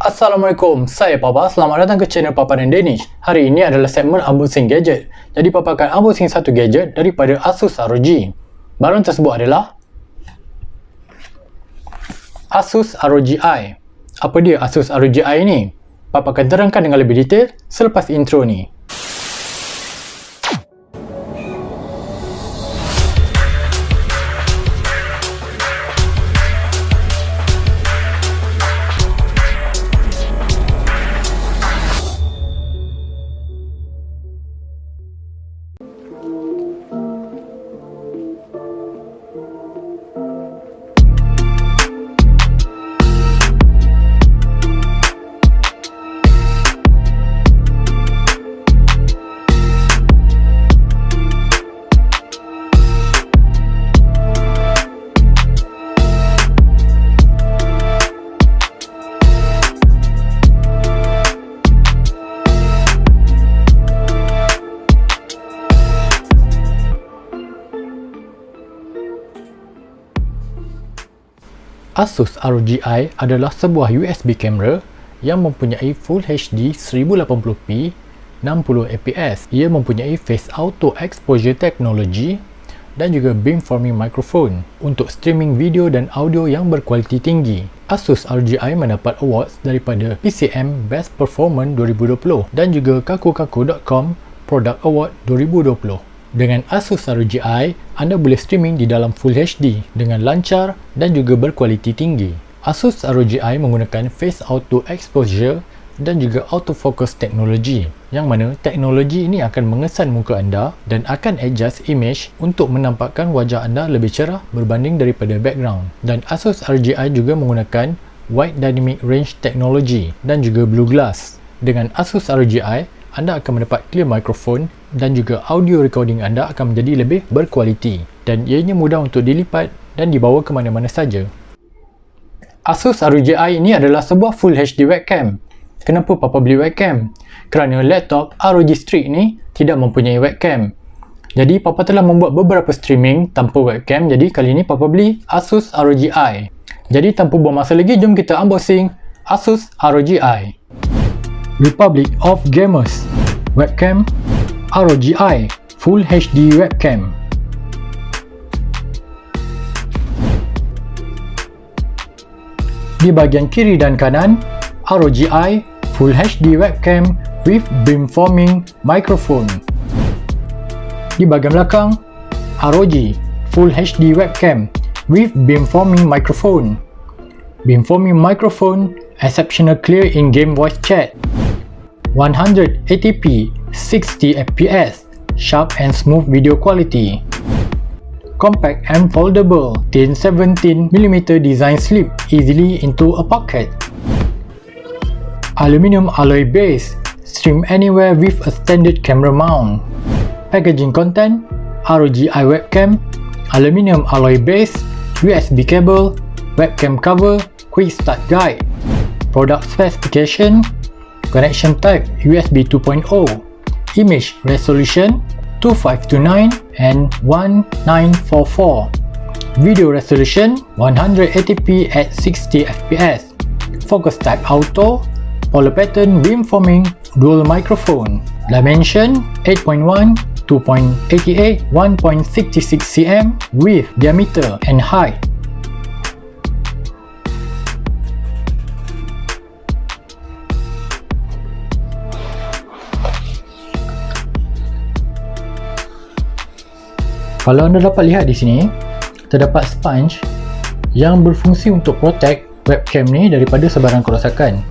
Assalamualaikum, saya Papa. Selamat datang ke channel papa.dan.danish. Hari ini adalah segmen unboxing gadget. Jadi Papa akan unboxing satu gadget daripada Asus ROG. Barang tersebut adalah Asus ROG Eye. Apa dia Asus ROG Eye ni? Papa akan terangkan dengan lebih detail selepas intro ni. Asus ROG Eye adalah sebuah USB kamera yang mempunyai Full HD 1080p 60 fps. Ia mempunyai Face Auto Exposure teknologi dan juga beamforming microphone untuk streaming video dan audio yang berkualiti tinggi. Asus ROG Eye mendapat awards daripada PCM Best Performance 2020 dan juga kaku.com Product Award 2020. Dengan Asus ROG Eye, anda boleh streaming di dalam Full HD dengan lancar dan juga berkualiti tinggi. Asus ROG Eye menggunakan Face Auto Exposure dan juga Autofocus teknologi, yang mana teknologi ini akan mengesan muka anda dan akan adjust image untuk menampakkan wajah anda lebih cerah berbanding daripada background. Dan Asus ROG Eye juga menggunakan Wide Dynamic Range teknologi dan juga Blue Glass. Dengan Asus ROG Eye, anda akan mendapat clear microphone dan juga audio recording anda akan menjadi lebih berkualiti dan ianya mudah untuk dilipat dan dibawa ke mana-mana saja. Asus ROG Eye ini adalah sebuah Full HD webcam. Kenapa Papa beli webcam? Kerana laptop ROG Strix ni tidak mempunyai webcam. Jadi Papa telah membuat beberapa streaming tanpa webcam, jadi kali ini Papa beli Asus ROG Eye. Jadi tanpa buang masa lagi, jom kita unboxing Asus ROG Eye. Republic of Gamers Webcam ROG Eye Full HD Webcam. Di bahagian kiri dan kanan, ROG Eye Full HD Webcam with Beamforming Microphone. Di bahagian belakang, ROG Full HD Webcam with Beamforming Microphone. Beamforming Microphone exceptional clear in-game voice chat. 180p 60 fps sharp and smooth video quality. Compact and foldable, thin 17mm design slip easily into a pocket. Aluminium alloy base, stream anywhere with a standard camera mount. Packaging content, ROG Eye webcam, aluminium alloy base, USB cable, webcam cover, quick start guide. Product specification, connection type USB 2.0, image resolution 2529 and 1944, video resolution 180p at 60 fps, focus type auto, polar pattern beamforming dual microphone, dimension 8.1, 2.88, 1.66 cm width, diameter and height. Kalau anda dapat lihat di sini, terdapat sponge yang berfungsi untuk protect webcam ni daripada sebarang kerosakan.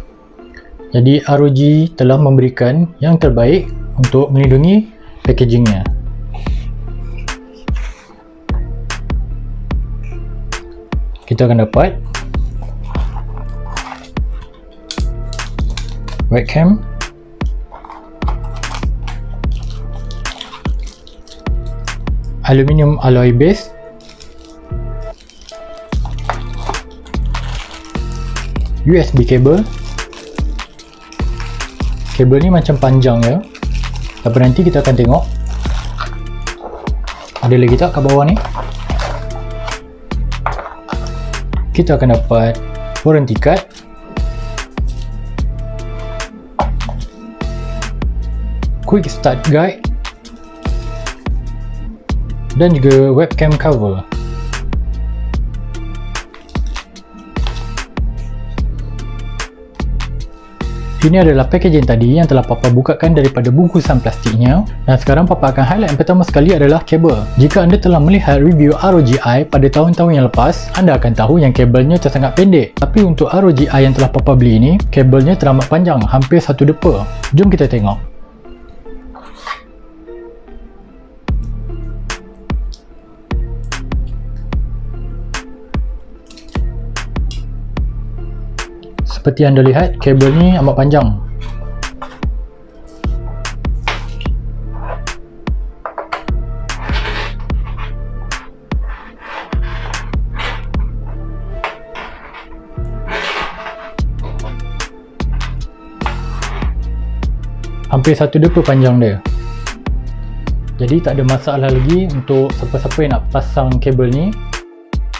Jadi ROG telah memberikan yang terbaik untuk melindungi packagingnya. Kita akan dapat webcam, aluminium alloy base, USB cable. Kabel ni macam panjang ya, tapi nanti kita akan tengok ada lagi tak kat bawah ni. Kita akan dapat warranty card, quick start guide dan juga webcam cover. Ini adalah packaging tadi yang telah Papa bukakan daripada bungkusan plastiknya, dan sekarang Papa akan highlight yang pertama sekali adalah kabel. Jika anda telah melihat review ROG Eye pada tahun-tahun yang lepas, anda akan tahu yang kabelnya tersangat pendek. Tapi untuk ROG Eye yang telah Papa beli ini, kabelnya teramat panjang, hampir 1 depa. Jom kita tengok. Seperti anda lihat, kabel ni amat panjang. Hampir 1 depa panjang dia. Jadi tak ada masalah lagi untuk siapa-siapa yang nak pasang kabel ni.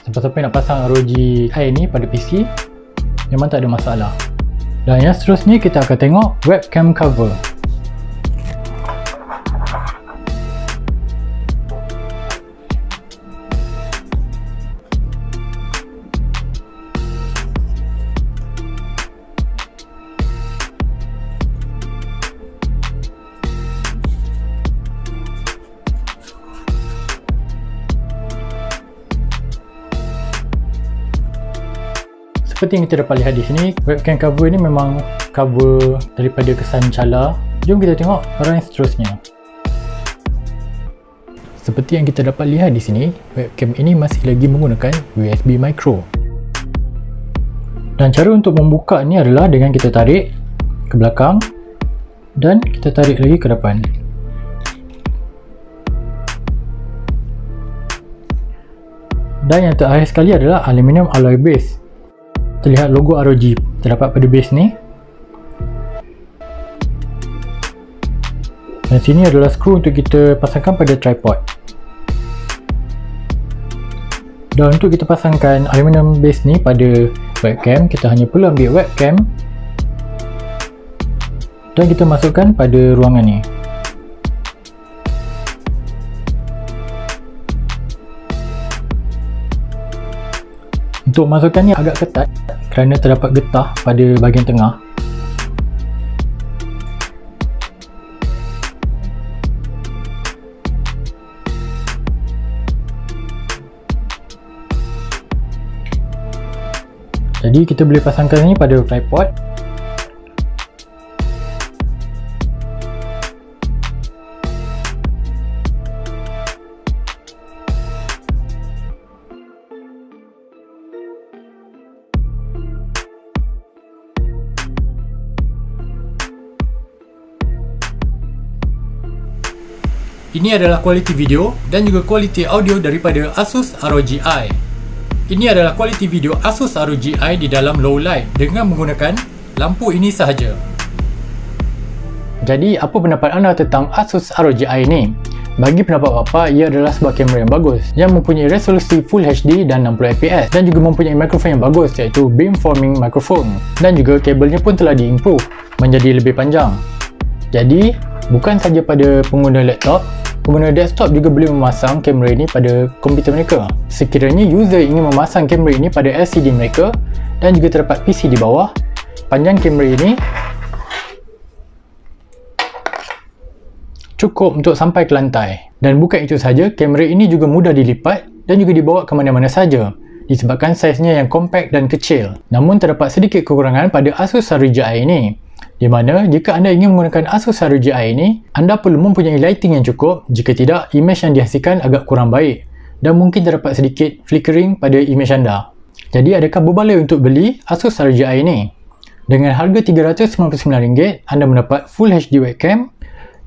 Siapa-siapa yang nak pasang ROG Eye ni pada PC, memang tak ada masalah. Dan yang seterusnya kita akan tengok webcam cover. Seperti yang kita dapat lihat di sini, webcam cover ini memang cover daripada kesan cala. Jom kita tengok barang yang seterusnya. Seperti yang kita dapat lihat di sini, webcam ini masih lagi menggunakan USB micro. Dan cara untuk membuka ni adalah dengan kita tarik ke belakang dan kita tarik lagi ke depan. Dan yang terakhir sekali adalah aluminium alloy base. Terlihat logo ROG terdapat pada base ni. Dan sini adalah skru untuk kita pasangkan pada tripod. Dan untuk kita pasangkan aluminium base ni pada webcam, kita hanya perlu ambil webcam dan kita masukkan pada ruangan ni. Untuk masukkannya agak ketat kerana terdapat getah pada bahagian tengah. Jadi kita boleh pasangkan ini pada tripod. Ini adalah kualiti video dan juga kualiti audio daripada Asus ROG Eye. Ini adalah kualiti video Asus ROG Eye di dalam low light dengan menggunakan lampu ini sahaja. Jadi apa pendapat anda tentang Asus ROG Eye ni? Bagi pendapat Papa, ia adalah sebuah kamera yang bagus yang mempunyai resolusi Full HD dan 60 fps dan juga mempunyai mikrofon yang bagus iaitu beamforming microphone, dan juga kabelnya pun telah diimprove menjadi lebih panjang. Jadi bukan saja pada pengguna laptop, pengguna desktop juga boleh memasang kamera ini pada komputer mereka. Sekiranya user ingin memasang kamera ini pada LCD mereka dan juga terdapat PC di bawah, panjang kamera ini cukup untuk sampai ke lantai. Dan bukan itu saja, kamera ini juga mudah dilipat dan juga dibawa ke mana-mana saja disebabkan saiznya yang compact dan kecil. Namun terdapat sedikit kekurangan pada Asus ROG Eye ini, di mana jika anda ingin menggunakan Asus ROG Eye ini, anda perlu mempunyai lighting yang cukup. Jika tidak, imej yang dihasilkan agak kurang baik dan mungkin terdapat sedikit flickering pada imej anda. Jadi adakah berbaloi untuk beli Asus ROG Eye ini? Dengan harga RM399, anda mendapat Full HD webcam,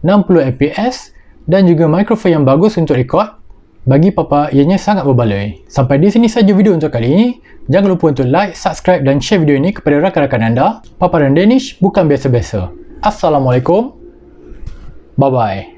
60 fps dan juga mikrofon yang bagus untuk rekod. Bagi Papa, ianya sangat berbaloi. Sampai di sini saja video untuk kali ini. Jangan lupa untuk like, subscribe dan share video ini kepada rakan-rakan anda. Papa dan Danish bukan biasa-biasa. Assalamualaikum. Bye-bye.